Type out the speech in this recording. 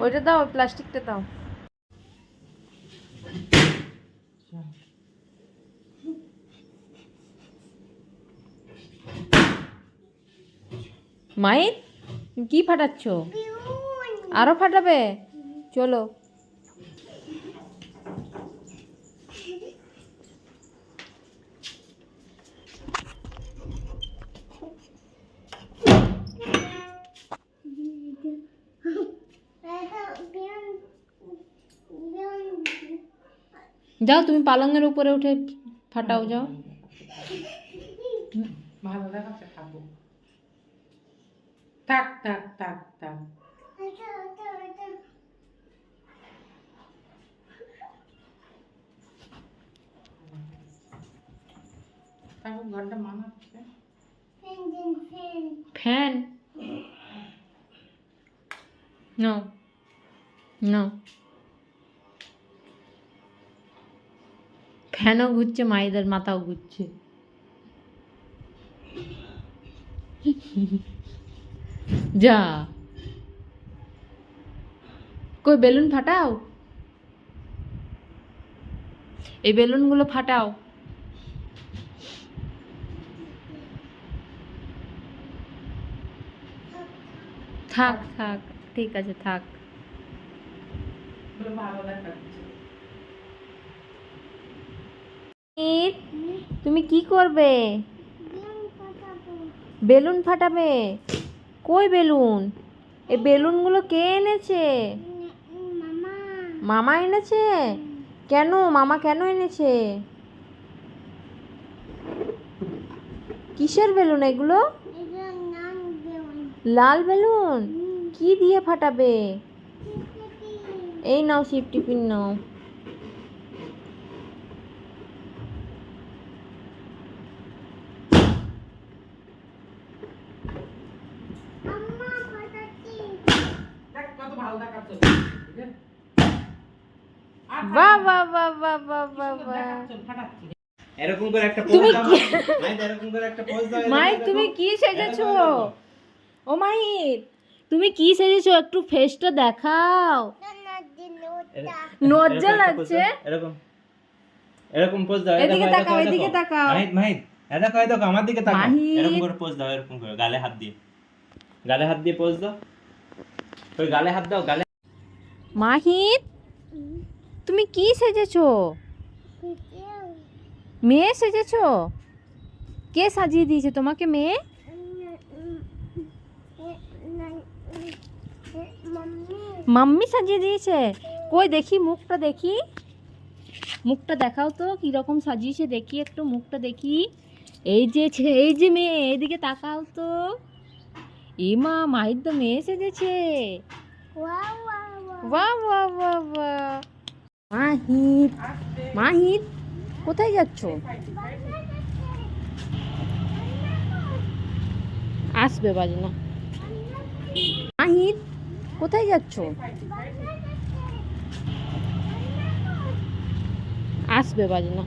ওইটা দাও, প্লাস্টিকটা দাও। মাইদ কি ফাটাচ্ছ? আরো ফাটাবে? চলো। যাও তুমি পালঙের উপরে উঠে ফাটাও, যাও। ভালো দেখাচ্ছে, খাবো। থাক থাক থাক থাক। ঘরটা মানাচ্ছে। ফ্যান নো নো, ফ্যানও ঘুরছে, মায়েদের মাথাও ঘুরছে। যা, কই বেলুন ফাটাও, এই বেলুনগুলো ফাটাও। থাক থাক, ঠিক আছে থাক। ভালো দেখাচ্ছে। তুমি কি করবে? বেলুন ফাটাবে? কই বেলুন? এই বেলুনগুলো কে এনেছে? মামা এনেছে? কেন মামা কেন এনেছে? কিসের বেলুন এগুলো? লাল বেলুন? কি দিয়ে ফাটাবে? এই নাও, সিফটি পিন নাও। কত ভালো দেখাচ্ছে। বাহ বাহ বাহ বাহ বাহ বাহ বাহ। এরকম করে একটা পোজ দাও মাইদ, এরকম করে একটা পোজ দাও। মাইদ তুমি কি সেজেছো? ও মাইদ তুমি কি সেজেছো? একটু ফেসটা দেখাও। লজ্জা লাগছে। এরকম এরকম পোজ দাও। এদিকে তাকাও, এদিকে তাকাও। মাইদ মাইদ, দেখো দেখো আমার দিকে তাকাও। মাহিদ। এরকম করে পোজ দাও, এরকম করে গালে হাত দিয়ে, গালে হাত দিয়ে পোজ দাও। ওই গালে হাত দাও, গালে। মাহিদ তুমি কি সেজেছো? মেয়ে সেজেছো? কে সাজিয়ে দিয়েছে তোমাকে? মেয়ে? মাম্মি সাজিয়ে দিয়েছে? কই দেখি মুখটা, দেখি মুখটা দেখাও তো, কিরকম সাজিয়েছে দেখি, একটু মুখটা দেখি। এই যে মেয়ে, এদিকে তাকাও তো। এ মা, মাহিদ তো মেয়ে সেজেছে। বাহ বাহ বাহ বাহ। মাহিদ মাহিদ কোথায় যাচ্ছ? আসবে বাজনা। মাহিদ কোথায় যাচ্ছ? আসবে বাজনা।